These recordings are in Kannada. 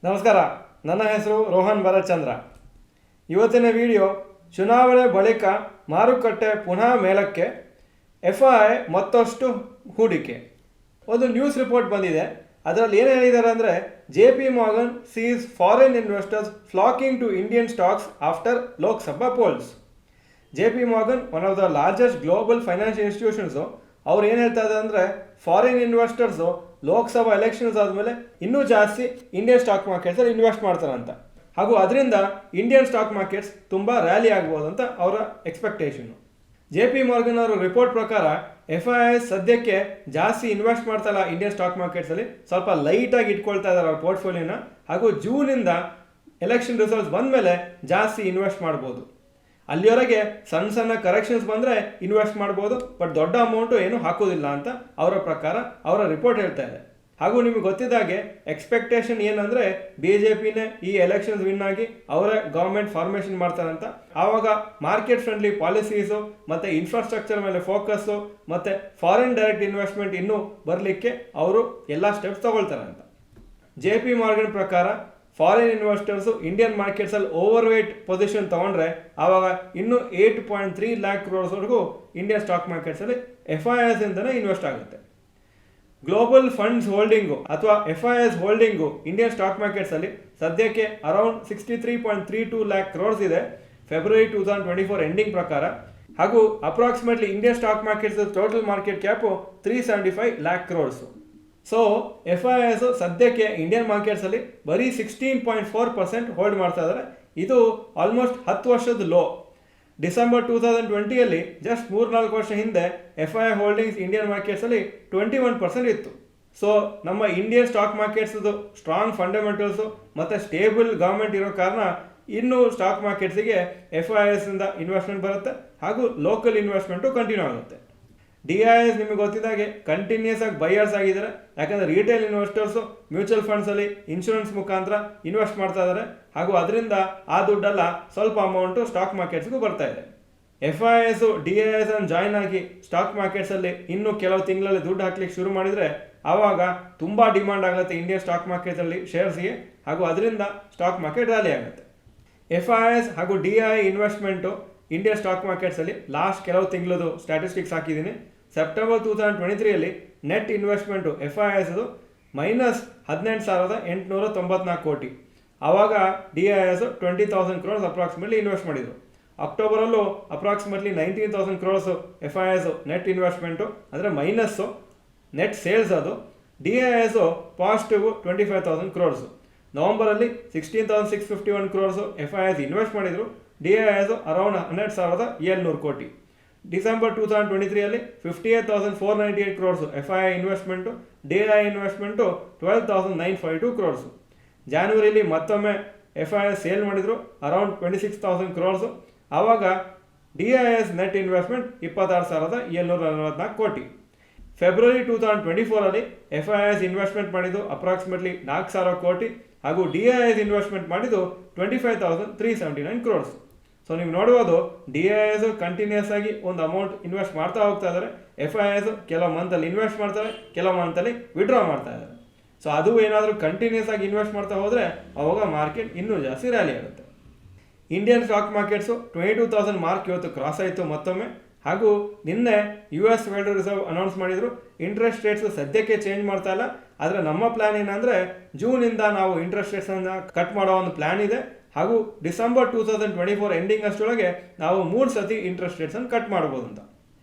ನಮಸ್ಕಾರ, ನನ್ನ ಹೆಸರು ರೋಹನ್ ಭರತ್ಚಂದ್ರ. ಇವತ್ತಿನ ವಿಡಿಯೋ ಚುನಾವಣೆ ಬಳಿಕ ಮಾರುಕಟ್ಟೆ ಪುನಃ ಮೇಲಕ್ಕೆ, FII ಮತ್ತಷ್ಟು ಹೂಡಿಕೆ. ಒಂದು ನ್ಯೂಸ್ ರಿಪೋರ್ಟ್ ಬಂದಿದೆ. ಅದರಲ್ಲಿ ಏನು ಹೇಳಿದ್ದಾರೆ ಅಂದರೆ, JP Morgan sees foreign investors flocking to Indian stocks after Lok Sabha polls. JP Morgan, one of the largest global financial institutions, ಅವ್ರು ಏನು ಹೇಳ್ತಾ ಇದ್ದಾರೆ ಅಂದರೆ, ಫಾರಿನ್ ಇನ್ವೆಸ್ಟರ್ಸು ಲೋಕಸಭಾ ಎಲೆಕ್ಷನ್ಸ್ ಆದಮೇಲೆ ಇನ್ನೂ ಜಾಸ್ತಿ ಇಂಡಿಯನ್ ಸ್ಟಾಕ್ ಮಾರ್ಕೆಟ್ಸಲ್ಲಿ ಇನ್ವೆಸ್ಟ್ ಮಾಡ್ತಾರಂತ. ಹಾಗೂ ಅದರಿಂದ ಇಂಡಿಯನ್ ಸ್ಟಾಕ್ ಮಾರ್ಕೆಟ್ಸ್ ತುಂಬ ರ್ಯಾಲಿ ಆಗ್ಬೋದು ಅಂತ ಅವರ ಎಕ್ಸ್ಪೆಕ್ಟೇಷನ್ನು. JP Morgan ಅವರ ರಿಪೋರ್ಟ್ ಪ್ರಕಾರ FII ಸದ್ಯಕ್ಕೆ ಜಾಸ್ತಿ ಇನ್ವೆಸ್ಟ್ ಮಾಡ್ತಾಯಿಲ್ಲ ಇಂಡಿಯನ್ ಸ್ಟಾಕ್ ಮಾರ್ಕೆಟ್ಸಲ್ಲಿ, ಸ್ವಲ್ಪ ಲೈಟಾಗಿ ಇಟ್ಕೊಳ್ತಾ ಇದ್ದಾರೆ ಅವ್ರ ಪೋರ್ಟ್ಫೋಲಿಯೋನ. ಹಾಗೂ ಜೂನಿಂದ ಎಲೆಕ್ಷನ್ ರಿಸಲ್ಟ್ಸ್ ಬಂದ ಮೇಲೆ ಜಾಸ್ತಿ ಇನ್ವೆಸ್ಟ್ ಮಾಡ್ಬೋದು. ಅಲ್ಲಿವರೆಗೆ ಸಣ್ಣ ಸಣ್ಣ ಕರೆಕ್ಷನ್ಸ್ ಬಂದರೆ ಇನ್ವೆಸ್ಟ್ ಮಾಡ್ಬೋದು, ಬಟ್ ದೊಡ್ಡ ಅಮೌಂಟು ಏನು ಹಾಕೋದಿಲ್ಲ ಅಂತ ಅವರ ಪ್ರಕಾರ ಅವರ ರಿಪೋರ್ಟ್ ಹೇಳ್ತಾ ಇದೆ. ಹಾಗೂ ನಿಮಗೆ ಗೊತ್ತಿದ್ದಾಗೆ ಎಕ್ಸ್ಪೆಕ್ಟೇಷನ್ ಏನಂದರೆ, BJPನೇ ಈ ಎಲೆಕ್ಷನ್ಸ್ ವಿನ್ ಆಗಿ ಅವರೇ ಗೌರ್ಮೆಂಟ್ ಫಾರ್ಮೇಷನ್ ಮಾಡ್ತಾರಂತ. ಆವಾಗ ಮಾರ್ಕೆಟ್ ಫ್ರೆಂಡ್ಲಿ ಪಾಲಿಸೀಸು ಮತ್ತು ಇನ್ಫ್ರಾಸ್ಟ್ರಕ್ಚರ್ ಮೇಲೆ ಫೋಕಸ್ಸು ಮತ್ತು ಫಾರಿನ್ ಡೈರೆಕ್ಟ್ ಇನ್ವೆಸ್ಟ್ಮೆಂಟ್ ಇನ್ನೂ ಬರಲಿಕ್ಕೆ ಅವರು ಎಲ್ಲ ಸ್ಟೆಪ್ಸ್ ತಗೊಳ್ತಾರಂತ. JP Morgan ಪ್ರಕಾರ ಫಾರಿನ್ ಇನ್ವೆಸ್ಟರ್ಸು ಇಂಡಿಯನ್ ಮಾರ್ಕೆಟ್ಸಲ್ಲಿ ಓವರ್ ವೇಟ್ ಪೊಸಿಷನ್ ತೊಗೊಂಡ್ರೆ ಆವಾಗ ಇನ್ನೂ 8.3 lakh crores ಇಂಡಿಯನ್ ಸ್ಟಾಕ್ ಮಾರ್ಕೆಟ್ಸಲ್ಲಿ FIIs ಇಂದನೇ ಇನ್ವೆಸ್ಟ್ ಆಗುತ್ತೆ. ಗ್ಲೋಬಲ್ ಫಂಡ್ಸ್ ಹೋಲ್ಡಿಂಗು ಅಥವಾ FIIs ಹೋಲ್ಡಿಂಗು ಇಂಡಿಯನ್ ಸ್ಟಾಕ್ ಮಾರ್ಕೆಟ್ಸಲ್ಲಿ ಸದ್ಯಕ್ಕೆ ಅರೌಂಡ್ 63.32 lakh crores ಇದೆ ಫೆಬ್ರವರಿ 2024 ಎಂಡಿಂಗ್ ಪ್ರಕಾರ. ಹಾಗೂ approximately Indian stock markets total market cap 375 lakh crores. So FIIs ಸದ್ಯಕ್ಕೆ ಇಂಡಿಯನ್ ಮಾರ್ಕೆಟ್ಸಲ್ಲಿ ಬರೀ 16.4% ಹೋಲ್ಡ್ ಮಾಡ್ತಾ ಇದ್ದಾರೆ. ಇದು ಆಲ್ಮೋಸ್ಟ್ 10 ವರ್ಷದ ಲೋ. ಡಿಸೆಂಬರ್ 2020 ಜಸ್ಟ್ 3-4 ವರ್ಷ ಹಿಂದೆ FII ಹೋಲ್ಡಿಂಗ್ಸ್ ಇಂಡಿಯನ್ ಮಾರ್ಕೆಟ್ಸಲ್ಲಿ 21% ಇತ್ತು. ಸೊ ನಮ್ಮ ಇಂಡಿಯನ್ ಸ್ಟಾಕ್ ಮಾರ್ಕೆಟ್ಸ್ದು ಸ್ಟ್ರಾಂಗ್ ಫಂಡಮೆಂಟಲ್ಸು ಮತ್ತು ಸ್ಟೇಬಲ್ ಗೌರ್ಮೆಂಟ್ ಇರೋ ಕಾರಣ ಇನ್ನೂ ಸ್ಟಾಕ್ ಮಾರ್ಕೆಟ್ಸಿಗೆ FIIs ಇಂದ ಇನ್ವೆಸ್ಟ್ಮೆಂಟ್ ಬರುತ್ತೆ. ಹಾಗೂ ಲೋಕಲ್ ಇನ್ವೆಸ್ಟ್ಮೆಂಟು ಕಂಟಿನ್ಯೂ ಆಗುತ್ತೆ. DIIs ನಿಮಗೆ ಗೊತ್ತಿದ್ದಾಗೆ ಕಂಟಿನ್ಯೂಸ್ ಆಗಿ ಬೈಯರ್ಸ್ ಆಗಿದ್ದಾರೆ. ಯಾಕಂದರೆ ರಿಟೇಲ್ ಇನ್ವೆಸ್ಟರ್ಸು ಮ್ಯೂಚುವಲ್ ಫಂಡ್ಸಲ್ಲಿ ಇನ್ಶೂರೆನ್ಸ್ ಮುಖಾಂತರ ಇನ್ವೆಸ್ಟ್ ಮಾಡ್ತಾ ಇದ್ದಾರೆ. ಹಾಗೂ ಅದರಿಂದ ಆ ದುಡ್ಡೆಲ್ಲ ಸ್ವಲ್ಪ ಅಮೌಂಟು ಸ್ಟಾಕ್ ಮಾರ್ಕೆಟ್ಸ್ಗೂ ಬರ್ತಾ ಇದೆ. FIIs DIIs ಜಾಯ್ನ್ ಆಗಿ ಸ್ಟಾಕ್ ಮಾರ್ಕೆಟ್ಸಲ್ಲಿ ಇನ್ನೂ ಕೆಲವು ತಿಂಗಳಲ್ಲಿ ದುಡ್ಡು ಹಾಕ್ಲಿಕ್ಕೆ ಶುರು ಮಾಡಿದರೆ ಆವಾಗ ತುಂಬ ಡಿಮಾಂಡ್ ಆಗುತ್ತೆ ಇಂಡಿಯನ್ ಸ್ಟಾಕ್ ಮಾರ್ಕೆಟಲ್ಲಿ ಶೇರ್ಸ್ಗೆ. ಹಾಗೂ ಅದರಿಂದ ಸ್ಟಾಕ್ ಮಾರ್ಕೆಟ್ ರ್ಯಾಲಿ ಆಗುತ್ತೆ. FIIs ಹಾಗೂ DII ಇನ್ವೆಸ್ಟ್ಮೆಂಟು ಇಂಡಿಯನ್ ಸ್ಟಾಕ್ ಮಾರ್ಕೆಟ್ಸಲ್ಲಿ ಲಾಸ್ಟ್ ಕೆಲವು ತಿಂಗಳದು ಸ್ಟ್ಯಾಟಿಸ್ಟಿಕ್ಸ್ ಹಾಕಿದ್ದೀನಿ. ಸೆಪ್ಟೆಂಬರ್ 2023 ನೆಟ್ ಇನ್ವೆಸ್ಟ್ಮೆಂಟು FIIs -18,894 ಕೋಟಿ. ಆವಾಗ DIIs 20,000 crores ಅಪ್ರಾಕ್ಸಿಮೇಟ್ಲಿ ಇನ್ವೆಸ್ಟ್ ಮಾಡಿದರು. ಅಕ್ಟೋಬರಲ್ಲೂ approximately 19,000 crores FIIs net investment, ಅಂದರೆ ಮೈನಸ್ಸು ನೆಟ್ ಸೇಲ್ಸ್. ಅದು DIIs ಪಾಸಿಟಿವ್ 25,000 crores. ನವಂಬರಲ್ಲಿ 16,651 crores FIIs ಇನ್ವೆಸ್ಟ್ ಮಾಡಿದರು. DIIs ಅರೌಂಡ್ 12,700 ಕೋಟಿ. December 2023 58,498 crores FII investment, DII investment 12,942 crores. ಜಾನ್ವರಿಲಿ ಮತ್ತೊಮ್ಮೆ FII ಸೇಲ್ ಮಾಡಿದರು ಅರೌಂಡ್ 26,000 crores. ಆವಾಗ DIIs ನೆಟ್ ಇನ್ವೆಸ್ಟ್ಮೆಂಟ್ 26,744 ಕೋಟಿ. ಫೆಬ್ರವರಿ 2024 FIIs ಇನ್ವೆಸ್ಟ್ಮೆಂಟ್ ಮಾಡಿದ್ದು ಅಪ್ರಾಕ್ಸಿಮೇಟ್ಲಿ 4,000 ಕೋಟಿ. ಹಾಗೂ DIIs ಇನ್ವೆಸ್ಟ್ಮೆಂಟ್ ಮಾಡಿದ್ದು 25,379 crores. ಸೊ ನೀವು ನೋಡ್ಬೋದು, DIIs ಕಂಟಿನ್ಯೂಸ್ ಆಗಿ ಒಂದು ಅಮೌಂಟ್ ಇನ್ವೆಸ್ಟ್ ಮಾಡ್ತಾ ಹೋಗ್ತಾ ಇದ್ದಾರೆ. FIIs ಕೆಲವು ಮಂತಲ್ಲಿ ಇನ್ವೆಸ್ಟ್ ಮಾಡ್ತಾರೆ, ಕೆಲವು ಮಂತಲ್ಲಿ ವಿಡ್ರಾ ಮಾಡ್ತಾ ಇದ್ದಾರೆ. ಸೊ ಅದು ಏನಾದರೂ ಕಂಟಿನ್ಯೂಸ್ ಆಗಿ ಇನ್ವೆಸ್ಟ್ ಮಾಡ್ತಾ ಹೋದರೆ ಅವಾಗ ಮಾರ್ಕೆಟ್ ಇನ್ನೂ ಜಾಸ್ತಿ ರ್ಯಾಲಿ ಆಗುತ್ತೆ. ಇಂಡಿಯನ್ ಸ್ಟಾಕ್ ಮಾರ್ಕೆಟ್ಸು 22,000 ಮಾರ್ಕ್ ಇವತ್ತು ಕ್ರಾಸ್ ಆಯಿತು ಮತ್ತೊಮ್ಮೆ. ಹಾಗೂ ನಿನ್ನೆ US ಫೆಡರಲ್ ರಿಸರ್ವ್ ಅನೌನ್ಸ್ ಮಾಡಿದರು ಇಂಟ್ರೆಸ್ಟ್ ರೇಟ್ಸು ಸದ್ಯಕ್ಕೆ ಚೇಂಜ್ ಮಾಡ್ತಾ ಇಲ್ಲ. ಆದರೆ ನಮ್ಮ ಪ್ಲ್ಯಾನ್ ಏನಂದರೆ, ಜೂನಿಂದ ನಾವು ಇಂಟ್ರೆಸ್ಟ್ ರೇಟ್ಸನ್ನು ಕಟ್ ಮಾಡೋ ಒಂದು ಪ್ಲ್ಯಾನ್ ಇದೆ. ಹಾಗೂ ಡಿಸೆಂಬರ್ 2024 ಎಂಡಿಂಗ್ ಅಷ್ಟರೊಳಗೆ ನಾವು 3 ಸತಿ ಇಂಟ್ರೆಸ್ಟ್ ರೇಟ್ಸನ್ನು ಕಟ್ ಮಾಡ್ಬೋದು ಅಂತ.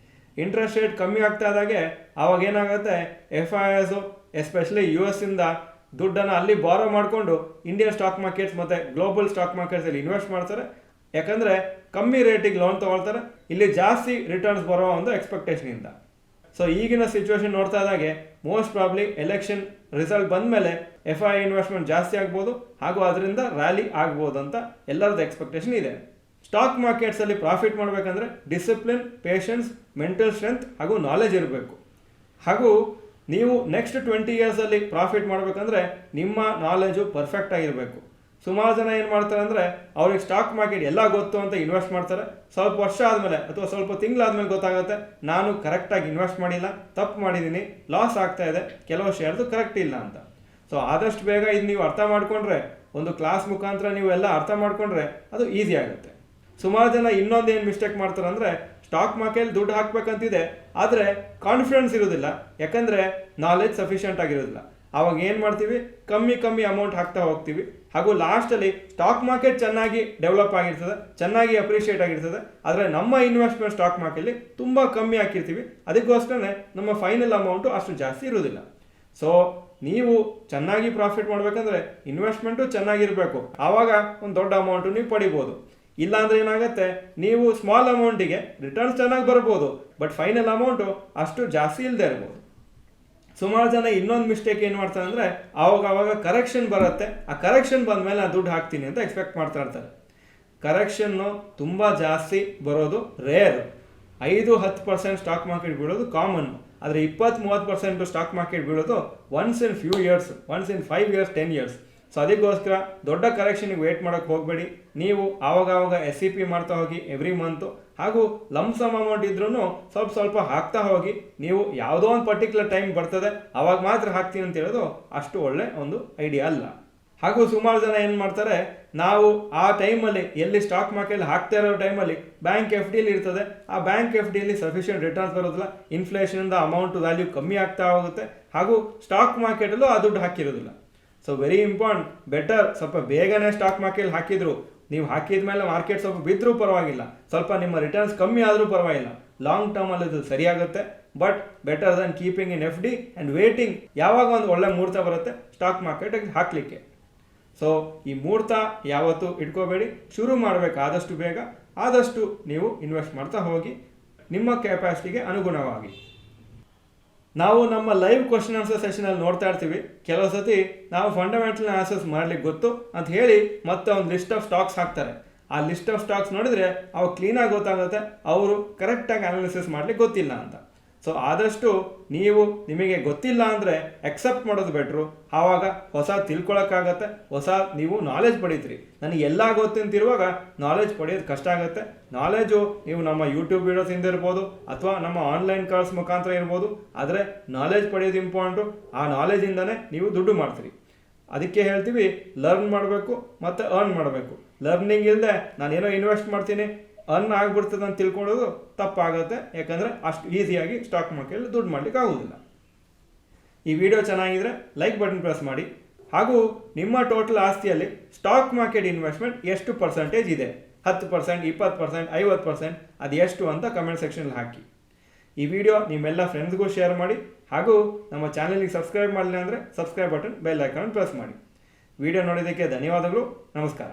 ಇಂಟ್ರೆಸ್ಟ್ ರೇಟ್ ಕಮ್ಮಿ ಆಗ್ತಾ ಇದ್ದಾಗೆ ಆವಾಗ ಏನಾಗುತ್ತೆ, FIIs ಎಸ್ಪೆಷಲಿ US ಇಂದ ದುಡ್ಡನ್ನು ಅಲ್ಲಿ ಬಾರೋ ಮಾಡಿಕೊಂಡು ಇಂಡಿಯನ್ ಸ್ಟಾಕ್ ಮಾರ್ಕೆಟ್ಸ್ ಮತ್ತು ಗ್ಲೋಬಲ್ ಸ್ಟಾಕ್ ಮಾರ್ಕೆಟ್ಸಲ್ಲಿ ಇನ್ವೆಸ್ಟ್ ಮಾಡ್ತಾರೆ. ಯಾಕಂದರೆ ಕಮ್ಮಿ ರೇಟಿಗೆ ಲೋನ್ ತೊಗೊಳ್ತಾರೆ, ಇಲ್ಲಿ ಜಾಸ್ತಿ ರಿಟರ್ನ್ಸ್ ಬರೋ ಒಂದು ಎಕ್ಸ್ಪೆಕ್ಟೇಷನಿಂದ. ಸೊ ಈಗಿನ ಸಿಚುವೇಶನ್ ನೋಡ್ತಾ ಇದ್ದಾಗೆ ಮೋಸ್ಟ್ ಪ್ರಾಬ್ಲಿ ಎಲೆಕ್ಷನ್ ರಿಸಲ್ಟ್ ಬಂದ ಮೇಲೆ FII ಇನ್ವೆಸ್ಟ್ಮೆಂಟ್ ಜಾಸ್ತಿ ಆಗ್ಬೋದು. ಹಾಗೂ ಅದರಿಂದ ರ್ಯಾಲಿ ಆಗ್ಬೋದು ಅಂತ ಎಲ್ಲರದ್ದು ಎಕ್ಸ್ಪೆಕ್ಟೇಷನ್ ಇದೆ. ಸ್ಟಾಕ್ ಮಾರ್ಕೆಟ್ಸಲ್ಲಿ ಪ್ರಾಫಿಟ್ ಮಾಡಬೇಕಂದ್ರೆ ಡಿಸಿಪ್ಲಿನ್, ಪೇಷನ್ಸ್, ಮೆಂಟಲ್ ಸ್ಟ್ರೆಂತ್ ಹಾಗೂ ನಾಲೆಜ್ ಇರಬೇಕು. ಹಾಗೂ ನೀವು ನೆಕ್ಸ್ಟ್ 20 yearsಲ್ಲಿ ಪ್ರಾಫಿಟ್ ಮಾಡಬೇಕಂದ್ರೆ ನಿಮ್ಮ ನಾಲೆಜು ಪರ್ಫೆಕ್ಟ್ ಆಗಿರಬೇಕು. ಸುಮಾರು ಜನ ಏನು ಮಾಡ್ತಾರೆ ಅಂದರೆ, ಅವ್ರಿಗೆ ಸ್ಟಾಕ್ ಮಾರ್ಕೆಟ್ ಎಲ್ಲ ಗೊತ್ತು ಅಂತ ಇನ್ವೆಸ್ಟ್ ಮಾಡ್ತಾರೆ. ಸ್ವಲ್ಪ ವರ್ಷ ಆದಮೇಲೆ ಅಥವಾ ಸ್ವಲ್ಪ ತಿಂಗಳಾದ್ಮೇಲೆ ಗೊತ್ತಾಗುತ್ತೆ, ನಾನು ಕರೆಕ್ಟಾಗಿ ಇನ್ವೆಸ್ಟ್ ಮಾಡಿಲ್ಲ, ತಪ್ಪು ಮಾಡಿದ್ದೀನಿ, ಲಾಸ್ ಆಗ್ತಾ ಇದೆ, ಕೆಲವು ಶೇರ್ದು ಕರೆಕ್ಟ್ ಇಲ್ಲ ಅಂತ. ಸೊ ಆದಷ್ಟು ಬೇಗ ಇದು ನೀವು ಅರ್ಥ ಮಾಡಿಕೊಂಡ್ರೆ, ಒಂದು ಕ್ಲಾಸ್ ಮುಖಾಂತರ ನೀವು ಎಲ್ಲ ಅರ್ಥ ಮಾಡಿಕೊಂಡ್ರೆ ಅದು ಈಸಿ ಆಗುತ್ತೆ. ಸುಮಾರು ಜನ ಇನ್ನೊಂದು ಏನು ಮಿಸ್ಟೇಕ್ ಮಾಡ್ತಾರೆ ಅಂದರೆ, ಸ್ಟಾಕ್ ಮಾರ್ಕೆಟ್ ದುಡ್ಡು ಹಾಕಬೇಕಂತಿದೆ, ಆದರೆ ಕಾನ್ಫಿಡೆನ್ಸ್ ಇರೋದಿಲ್ಲ, ಯಾಕಂದರೆ ನಾಲೆಜ್ ಸಫಿಷಿಯೆಂಟ್ ಆಗಿರೋದಿಲ್ಲ. ಆವಾಗ ಏನು ಮಾಡ್ತೀವಿ, ಕಮ್ಮಿ ಅಮೌಂಟ್ ಹಾಕ್ತಾ ಹೋಗ್ತೀವಿ. ಹಾಗೂ ಲಾಸ್ಟಲ್ಲಿ ಸ್ಟಾಕ್ ಮಾರ್ಕೆಟ್ ಚೆನ್ನಾಗಿ ಡೆವಲಪ್ ಆಗಿರ್ತದೆ, ಚೆನ್ನಾಗಿ ಅಪ್ರಿಷಿಯೇಟ್ ಆಗಿರ್ತದೆ, ಆದರೆ ನಮ್ಮ ಇನ್ವೆಸ್ಟ್ಮೆಂಟ್ ಸ್ಟಾಕ್ ಮಾರ್ಕೆಟಲ್ಲಿ ತುಂಬ ಕಮ್ಮಿ ಹಾಕಿರ್ತೀವಿ. ಅದಕ್ಕೋಸ್ಕರನೇ ನಮ್ಮ ಫೈನಲ್ ಅಮೌಂಟು ಅಷ್ಟು ಜಾಸ್ತಿ ಇರೋದಿಲ್ಲ. ಸೊ ನೀವು ಚೆನ್ನಾಗಿ ಪ್ರಾಫಿಟ್ ಮಾಡಬೇಕಂದ್ರೆ ಇನ್ವೆಸ್ಟ್ಮೆಂಟು ಚೆನ್ನಾಗಿರಬೇಕು, ಆವಾಗ ಒಂದು ದೊಡ್ಡ ಅಮೌಂಟು ನೀವು ಪಡಿಬೋದು. ಇಲ್ಲಾಂದ್ರೆ ಏನಾಗುತ್ತೆ, ನೀವು ಸ್ಮಾಲ್ ಅಮೌಂಟಿಗೆ ರಿಟರ್ನ್ಸ್ ಚೆನ್ನಾಗಿ ಬರ್ಬೋದು, ಬಟ್ ಫೈನಲ್ ಅಮೌಂಟು ಅಷ್ಟು ಜಾಸ್ತಿ ಇಲ್ಲದೆ ಇರ್ಬೋದು. ಸುಮಾರು ಜನ ಇನ್ನೊಂದು ಮಿಸ್ಟೇಕ್ ಏನು ಮಾಡ್ತಾರೆ ಅಂದರೆ, ಆವಾಗ ಕರೆಕ್ಷನ್ ಬರುತ್ತೆ, ಆ ಕರೆಕ್ಷನ್ ಬಂದಮೇಲೆ ನಾನು ದುಡ್ಡು ಹಾಕ್ತೀನಿ ಅಂತ ಎಕ್ಸ್ಪೆಕ್ಟ್ ಮಾಡ್ತಾ ಇರ್ತಾರೆ. ಕರೆಕ್ಷನ್ನು ತುಂಬ ಜಾಸ್ತಿ ಬರೋದು ರೇರ್. 5-10% ಸ್ಟಾಕ್ ಮಾರ್ಕೆಟ್ ಬೀಳೋದು ಕಾಮನ್, ಆದರೆ 20-30% ಸ್ಟಾಕ್ ಮಾರ್ಕೆಟ್ ಬೀಳೋದು once in few years, once in 5 years 10 years. So ಅದಕ್ಕೋಸ್ಕರ ದೊಡ್ಡ ಕರೆಕ್ಷನ್ಗೆ ವೇಟ್ ಮಾಡೋಕ್ಕೆ ಹೋಗಬೇಡಿ. ನೀವು ಆವಾಗ SEP ಮಾಡ್ತಾ ಹೋಗಿ ಎವ್ರಿ ಮಂತು, ಹಾಗೂ ಲಂಸಮ್ ಅಮೌಂಟ್ ಇದ್ರೂ ಸ್ವಲ್ಪ ಹಾಕ್ತಾ ಹೋಗಿ. ನೀವು ಯಾವುದೋ ಒಂದು ಪರ್ಟಿಕ್ಯುಲರ್ ಟೈಮ್ ಬರ್ತದೆ ಆವಾಗ ಮಾತ್ರ ಹಾಕ್ತೀನಿ ಅಂತ ಹೇಳೋದು ಅಷ್ಟು ಒಳ್ಳೆ ಒಂದು ಐಡಿಯಾ ಅಲ್ಲ. ಹಾಗೂ ಸುಮಾರು ಜನ ಏನು ಮಾಡ್ತಾರೆ, ನಾವು ಆ ಟೈಮಲ್ಲಿ ಎಲ್ಲಿ ಸ್ಟಾಕ್ ಮಾರ್ಕೆಟ್ ಹಾಕ್ತಾ ಇರೋ ಟೈಮಲ್ಲಿ ಬ್ಯಾಂಕ್ FDಲಿ ಇರ್ತದೆ, ಆ ಬ್ಯಾಂಕ್ FDಲಿ ಸಫಿಷಿಯೆಂಟ್ ರಿಟರ್ನ್ಸ್ ಬರೋದಿಲ್ಲ, ಇನ್ಫ್ಲೇಷನಿಂದ ಅಮೌಂಟ್ ವ್ಯಾಲ್ಯೂ ಕಮ್ಮಿ ಆಗ್ತಾ ಹೋಗುತ್ತೆ, ಹಾಗೂ ಸ್ಟಾಕ್ ಮಾರ್ಕೆಟಲ್ಲೂ ಆ ದುಡ್ಡು ಹಾಕಿರೋದಿಲ್ಲ. ಸೊ ವೆರಿ ಇಂಪಾರ್ಟೆಂಟ್, ಬೆಟರ್ ಸ್ವಲ್ಪ ಬೇಗನೆ ಸ್ಟಾಕ್ ಮಾರ್ಕೆಟ್ ಹಾಕಿದ್ರು, ನೀವು ಹಾಕಿದ ಮೇಲೆ ಮಾರ್ಕೆಟ್ ಸ್ವಲ್ಪ ಬಿದ್ದರೂ ಪರವಾಗಿಲ್ಲ, ಸ್ವಲ್ಪ ನಿಮ್ಮ ರಿಟರ್ನ್ಸ್ ಕಮ್ಮಿ ಆದರೂ ಪರವಾಗಿಲ್ಲ, ಲಾಂಗ್ ಟರ್ಮಲ್ಲಿ ಅದು ಸರಿಯಾಗುತ್ತೆ. But better than keeping in FD and waiting ಯಾವಾಗ ಒಂದು ಒಳ್ಳೆ ಮುಹೂರ್ತ ಬರುತ್ತೆ ಸ್ಟಾಕ್ ಮಾರ್ಕೆಟಿಗೆ ಹಾಕಲಿಕ್ಕೆ. ಸೊ ಈ ಮುಹೂರ್ತ ಯಾವತ್ತೂ ಇಟ್ಕೋಬೇಡಿ, ಶುರು ಮಾಡಬೇಕು ಆದಷ್ಟು ಬೇಗ, ಆದಷ್ಟು ನೀವು ಇನ್ವೆಸ್ಟ್ ಮಾಡ್ತಾ ಹೋಗಿ ನಿಮ್ಮ ಕೆಪಾಸಿಟಿಗೆ ಅನುಗುಣವಾಗಿ. ನಾವು ನಮ್ಮ ಲೈವ್ ಕ್ವಶನ್ ಆನ್ಸರ್ ಸೆಷನಲ್ಲಿ ನೋಡ್ತಾ ಇರ್ತೀವಿ, ಕೆಲವು ಸತಿ ನಾವು ಫಂಡಮೆಂಟಲ್ ಆನ್ಸರ್ಸ್ ಮಾಡ್ಲಿಕ್ಕೆ ಗೊತ್ತು ಅಂತ ಹೇಳಿ ಮತ್ತೆ ಒಂದು ಲಿಸ್ಟ್ ಆಫ್ ಸ್ಟಾಕ್ಸ್ ಹಾಕ್ತಾರೆ. ಆ ಲಿಸ್ಟ್ ಆಫ್ ಸ್ಟಾಕ್ಸ್ ನೋಡಿದರೆ ಅವು ಕ್ಲೀನಾಗಿ ಗೊತ್ತಾಗುತ್ತೆ ಅವರು ಕರೆಕ್ಟಾಗಿ ಅನಾಲಿಸಿಸ್ ಮಾಡ್ಲಿಕ್ಕೆ ಗೊತ್ತಿಲ್ಲ ಅಂತ. ಸೊ ಆದಷ್ಟು ನಿಮಗೆ ಗೊತ್ತಿಲ್ಲ ಅಂದರೆ ಎಕ್ಸೆಪ್ಟ್ ಮಾಡೋದು ಬೆಟ್ರು, ಆವಾಗ ಹೊಸ ತಿಳ್ಕೊಳಕ್ಕಾಗತ್ತೆ, ಹೊಸ ನೀವು ನಾಲೆಜ್ ಪಡೀತೀರಿ. ನನಗೆ ಎಲ್ಲ ಗೊತ್ತಿರುವಾಗ ನಾಲೆಜ್ ಪಡೆಯೋದು ಕಷ್ಟ ಆಗುತ್ತೆ. ನಾಲೆಜು ನೀವು ನಮ್ಮ ಯೂಟ್ಯೂಬ್ ವೀಡಿಯೋಸಿಂದ ಇರ್ಬೋದು, ಅಥವಾ ನಮ್ಮ ಆನ್ಲೈನ್ ಕೋರ್ಸ್ ಮುಖಾಂತರ ಇರ್ಬೋದು, ಆದರೆ ನಾಲೆಜ್ ಪಡೆಯೋದು ಇಂಪಾರ್ಟೆಂಟು. ಆ ನಾಲೆಜಿಂದನೇ ನೀವು ದುಡ್ಡು ಮಾಡ್ತೀರಿ. ಅದಕ್ಕೆ ಹೇಳ್ತೀವಿ, ಲರ್ನ್ ಮಾಡಬೇಕು ಮತ್ತು ಅರ್ನ್ ಮಾಡಬೇಕು. ಲರ್ನಿಂಗ್ ಇಲ್ಲದೆ ನಾನೇನೋ ಇನ್ವೆಸ್ಟ್ ಮಾಡ್ತೀನಿ ಅರ್ನ್ ಆಗ್ಬಿಡ್ತದೆ ಅಂತ ತಿಳ್ಕೊಳ್ಳೋದು ತಪ್ಪಾಗುತ್ತೆ, ಯಾಕಂದರೆ ಅಷ್ಟು ಈಸಿಯಾಗಿ ಸ್ಟಾಕ್ ಮಾರ್ಕೆಟಲ್ಲಿ ದುಡ್ಡು ಮಾಡಲಿಕ್ಕೆ ಆಗೋದಿಲ್ಲ. ಈ ವಿಡಿಯೋ ಚೆನ್ನಾಗಿದ್ರೆ ಲೈಕ್ ಬಟನ್ ಪ್ರೆಸ್ ಮಾಡಿ, ಹಾಗೂ ನಿಮ್ಮ ಟೋಟಲ್ ಆಸ್ತಿಯಲ್ಲಿ ಸ್ಟಾಕ್ ಮಾರ್ಕೆಟ್ ಇನ್ವೆಸ್ಟ್ಮೆಂಟ್ ಎಷ್ಟು ಪರ್ಸೆಂಟೇಜ್ ಇದೆ, 10%, 20%, 50%, ಅದು ಎಷ್ಟು ಅಂತ ಕಮೆಂಟ್ ಸೆಕ್ಷನಲ್ಲಿ ಹಾಕಿ. ಈ ವಿಡಿಯೋ ನಿಮ್ಮೆಲ್ಲ ಫ್ರೆಂಡ್ಸ್ಗೂ ಶೇರ್ ಮಾಡಿ, ಹಾಗೂ ನಮ್ಮ ಚಾನಲ್ಗೆ ಸಬ್ಸ್ಕ್ರೈಬ್ ಮಾಡಲಿಲ್ಲ ಅಂದರೆ subscribe button bell icon press ಮಾಡಿ. ವಿಡಿಯೋ ನೋಡೋದಕ್ಕೆ ಧನ್ಯವಾದಗಳು. ನಮಸ್ಕಾರ.